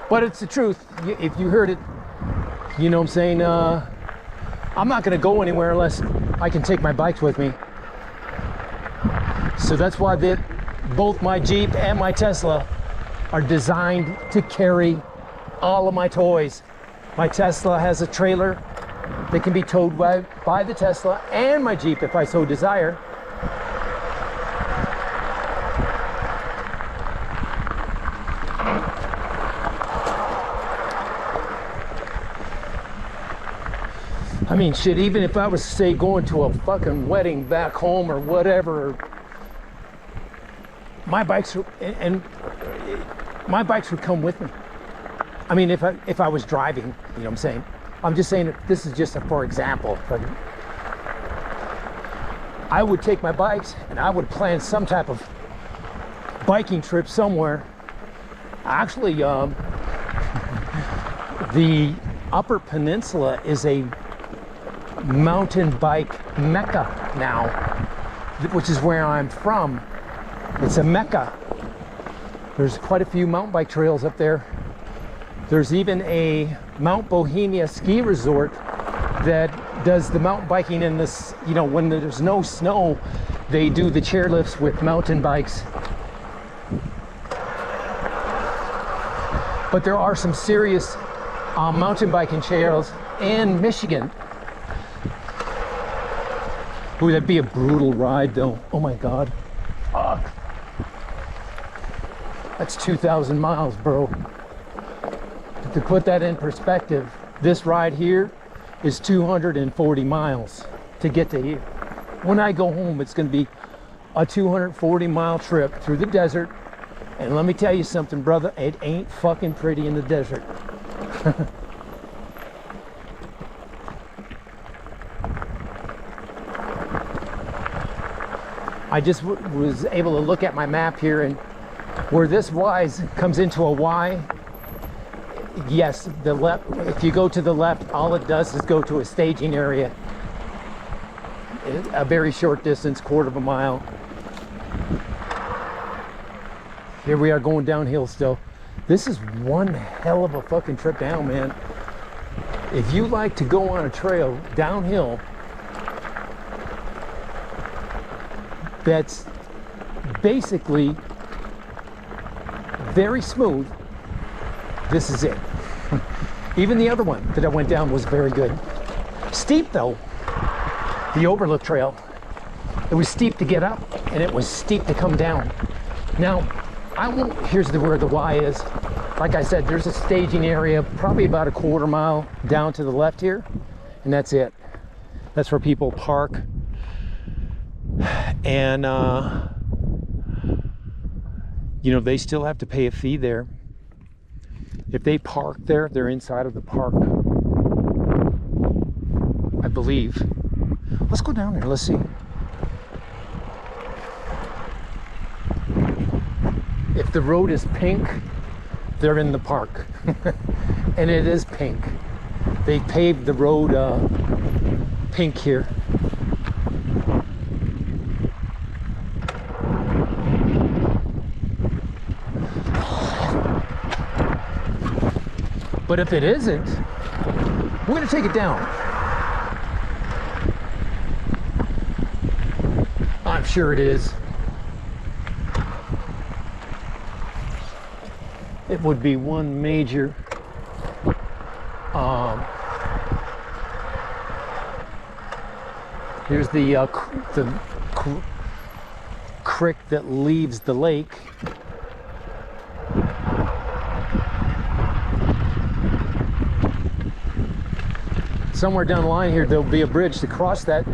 But it's the truth. If you heard it, you know what I'm saying? I'm not gonna go anywhere unless I can take my bikes with me. So that's why both my Jeep and my Tesla are designed to carry all of my toys. My Tesla has a trailer that can be towed by the Tesla and my Jeep if I so desire. I mean, shit, even if I was, say, going to a fucking wedding back home or whatever, my bikes would come with me. I mean, if I was driving, you know what I'm saying? I'm just saying that this is just for example. But I would take my bikes and I would plan some type of biking trip somewhere. Actually, the Upper Peninsula is a mountain bike mecca now, which is where I'm from. It's a mecca. There's quite a few mountain bike trails up there. There's even a Mount Bohemia ski resort that does the mountain biking in this, you know, when there's no snow, they do the chairlifts with mountain bikes. But there are some serious mountain biking trails in Michigan. Ooh, that'd be a brutal ride though. Oh my God. Fuck. That's 2,000 miles, bro. To put that in perspective, this ride here is 240 miles to get to here. When I go home, it's gonna be a 240-mile trip through the desert. And let me tell you something, brother, it ain't fucking pretty in the desert. I just was able to look at my map here, and where this Y comes into a Y, yes, the left, if you go to the left, all it does is go to a staging area. A very short distance, quarter of a mile. Here we are going downhill still. This is one hell of a fucking trip down, man. If you like to go on a trail downhill that's basically very smooth, this is it. Even the other one that I went down was very good. Steep though, the Overlook Trail. It was steep to get up and it was steep to come down. Now, here's where the Y is. Like I said, there's a staging area, probably about a quarter mile down to the left here, and that's it. That's where people park. And, you know, they still have to pay a fee there. If they park there, they're inside of the park, I believe. Let's go down there, let's see. If the road is pink, they're in the park. And it is pink. They paved the road pink here. But if it isn't, we're gonna take it down. I'm sure it is. It would be one major here's the creek that leaves the lake. Somewhere down the line here, there'll be a bridge to cross that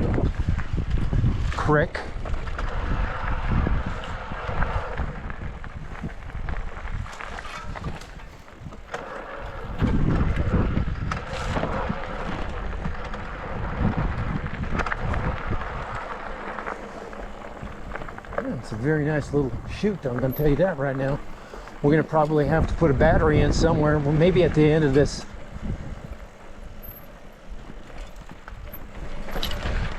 creek. It's a very nice little chute, I'm going to tell you that right now. We're going to probably have to put a battery in somewhere, well, maybe at the end of this.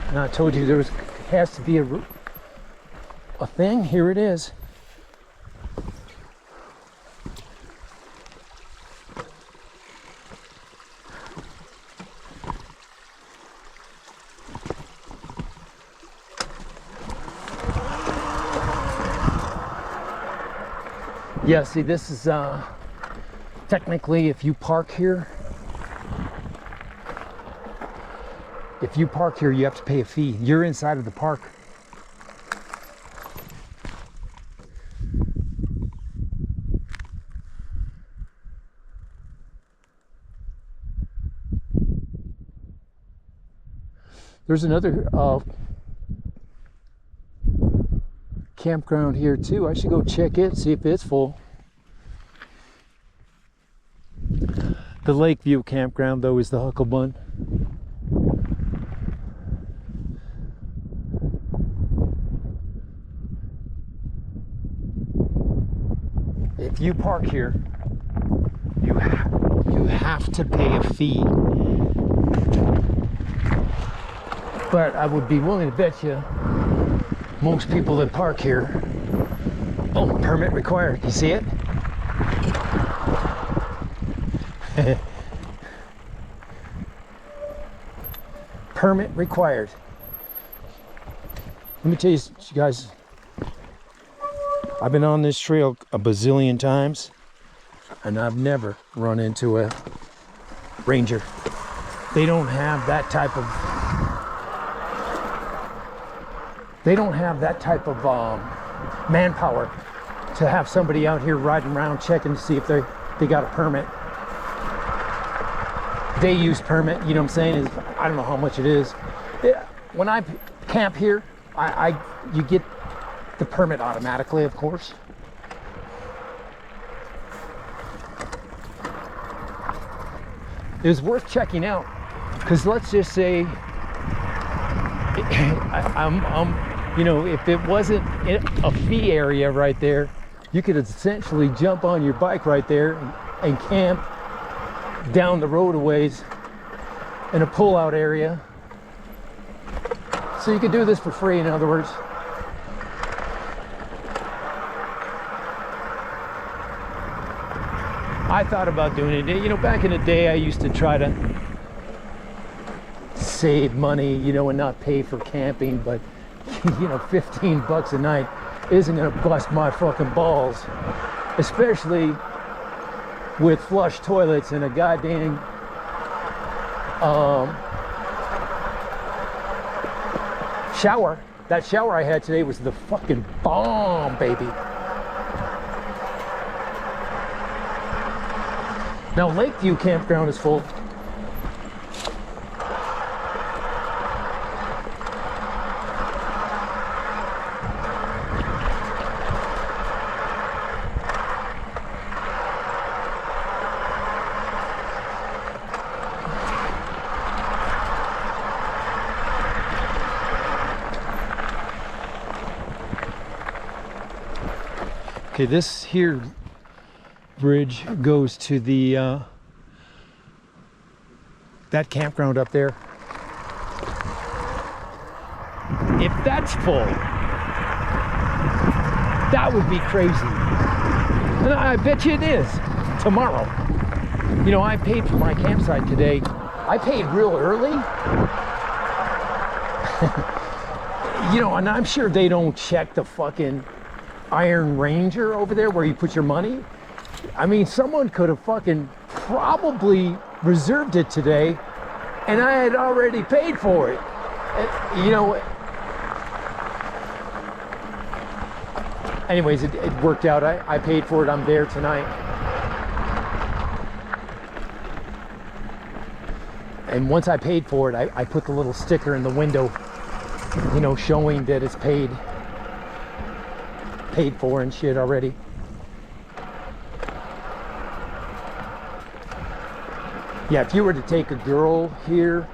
And I told you there has to be a thing. Here it is. Yeah, see, this is technically, if you park here, you have to pay a fee. You're inside of the park. There's another campground here too. I should go check it, see if it's full. The Lakeview campground though is the Huckleberry. If you park here, you have to pay a fee. But I would be willing to bet you most people that park here, oh, permit required. You see it? Permit required. Let me tell you guys, I've been on this trail a bazillion times and I've never run into a ranger. They don't have that type of manpower to have somebody out here riding around checking to see if they got a permit. Day use permit, you know what I'm saying, is I don't know how much it is. When I camp here, you get the permit automatically, of course. It was worth checking out because let's just say you know, if it wasn't a fee area right there, you could essentially jump on your bike right there and camp down the road a ways in a pull-out area. So you could do this for free, in other words. I thought about doing it. You know, back in the day, I used to try to save money, you know, and not pay for camping, but you know, 15 bucks a night isn't gonna bust my fucking balls, especially with flush toilets and a goddamn shower. That shower I had today was the fucking bomb, baby. Now Lakeview campground is full. Okay, this here bridge goes to the that campground up there. If that's full, that would be crazy. And I bet you it is tomorrow. You know, I paid for my campsite today. I paid real early. You know, and I'm sure they don't check the fucking Iron Ranger over there where you put your money. I mean, someone could have fucking probably reserved it today and I had already paid for it. And, you know, anyways, it worked out. I paid for it. I'm there tonight. And once I paid for it, I put the little sticker in the window, you know, showing that it's paid for and shit already. Yeah, if you were to take a girl here,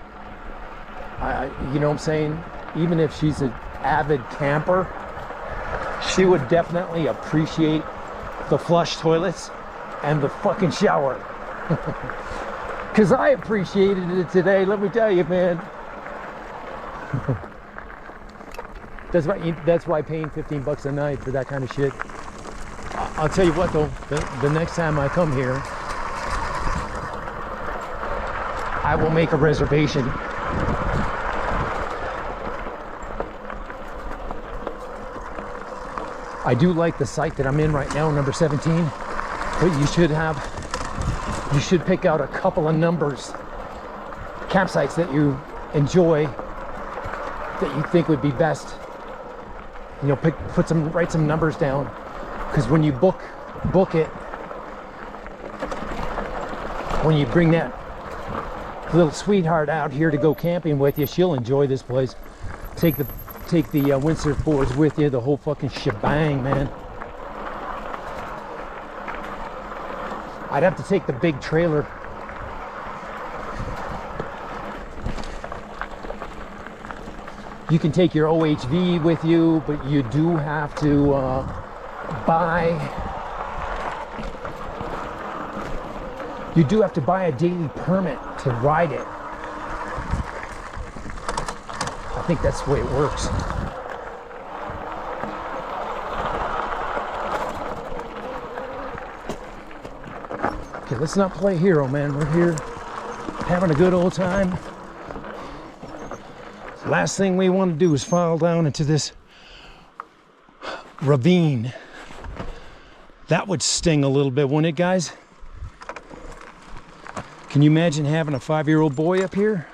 you know what I'm saying, even if she's an avid camper, she would definitely appreciate the flush toilets and the fucking shower. Because I appreciated it today, let me tell you, man. That's why paying 15 bucks a night for that kind of shit. I'll tell you what though, the next time I come here, I will make a reservation. I do like the site that I'm in right now, number 17, but you should pick out a couple of campsites that you enjoy, that you think would be best. You know, write some numbers down, because when you book it, when you bring that little sweetheart out here to go camping with you, she'll enjoy this place. Take the windsurf boards with you, the whole fucking shebang, man. I'd have to take the big trailer. You can take your OHV with you, but you do have to buy a daily permit to ride it. I think that's the way it works. Okay, let's not play hero, man. We're here having a good old time. Last thing we want to do is fall down into this ravine. That would sting a little bit, wouldn't it, guys? Can you imagine having a 5-year-old boy up here?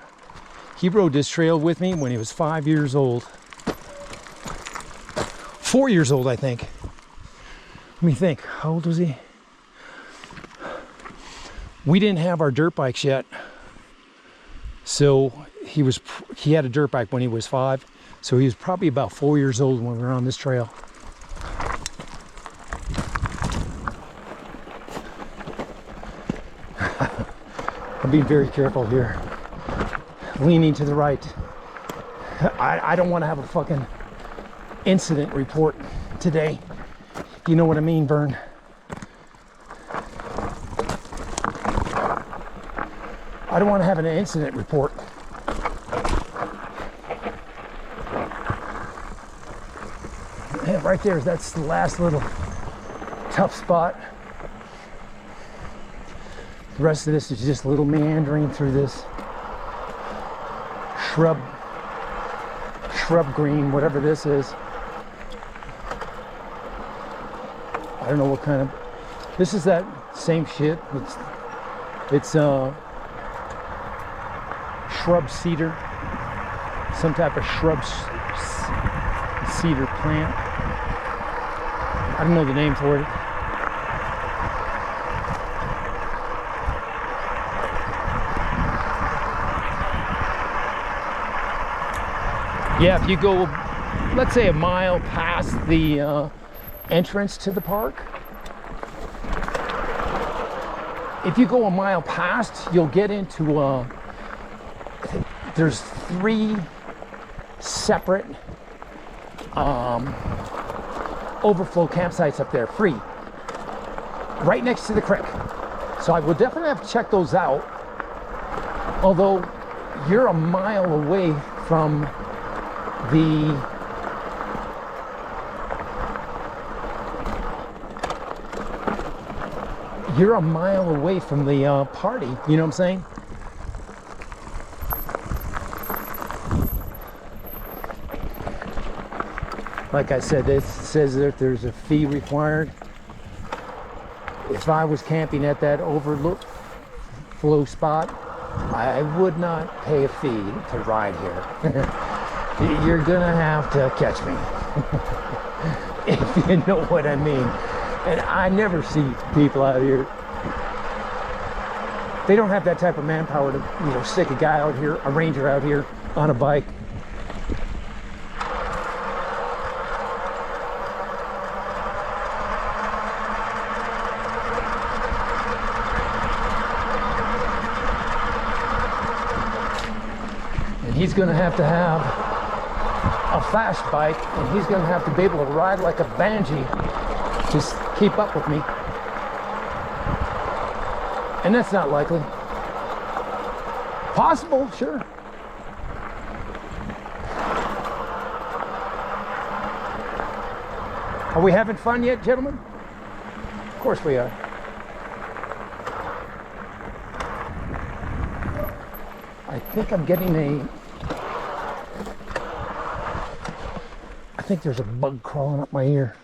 He rode this trail with me when he was 5 years old. 4 years old, I think. Let me think. How old was he? We didn't have our dirt bikes yet. So he had a dirt bike when he was 5. So he was probably about 4 years old when we were on this trail. I'm being very careful here. Leaning to the right. I don't want to have a fucking incident report today. You know what I mean, Vern? I don't want to have an incident report. And right there, that's the last little tough spot. The rest of this is just a little meandering through this shrub green, whatever this is. I don't know what kind of, this is that same shit. It's shrub cedar, some type of shrub cedar plant. I don't know the name for it. Yeah, if you go, let's say, a mile past the entrance to the park, if you go a mile past, you'll get into there's 3 separate overflow campsites up there, free, right next to the creek. So I will definitely have to check those out. Although you're a mile away from you're a mile away from the party, you know what I'm saying? Like I said, it says that there's a fee required. If I was camping at that overflow spot, I would not pay a fee to ride here. You're gonna have to catch me, if you know what I mean. And I never see people out here. They don't have that type of manpower to, you know, stick a guy out here, a ranger out here on a bike. And he's gonna have to have a fast bike, and he's gonna have to be able to ride like a banshee. Just keep up with me. And that's not likely. Possible, sure. Are we having fun yet, gentlemen? Of course we are. I think I'm getting I think there's a bug crawling up my ear.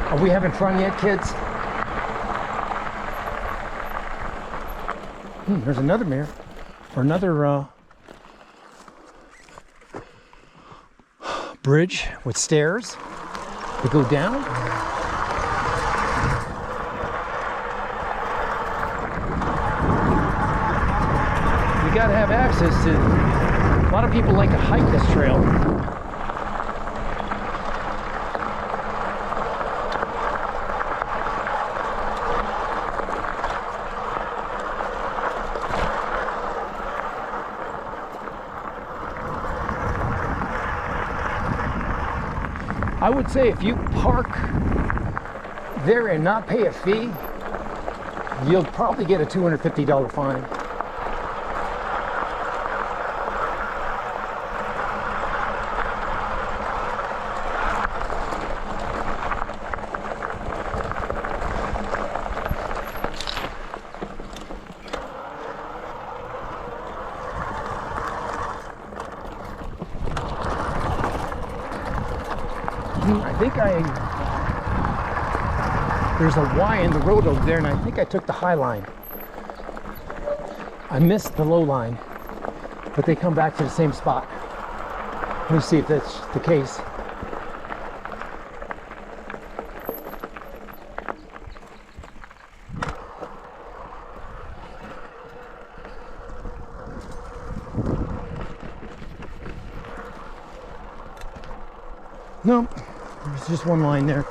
Are we having fun yet, kids? There's another mirror, or another bridge with stairs to go down. You gotta have access to, a lot of people like to hike this trail. I would say if you park there and not pay a fee, you'll probably get a $250 fine. There's a Y in the road over there, and I think I took the high line. I missed the low line, but they come back to the same spot. Let me see if that's the case. Nope, there's just one line there.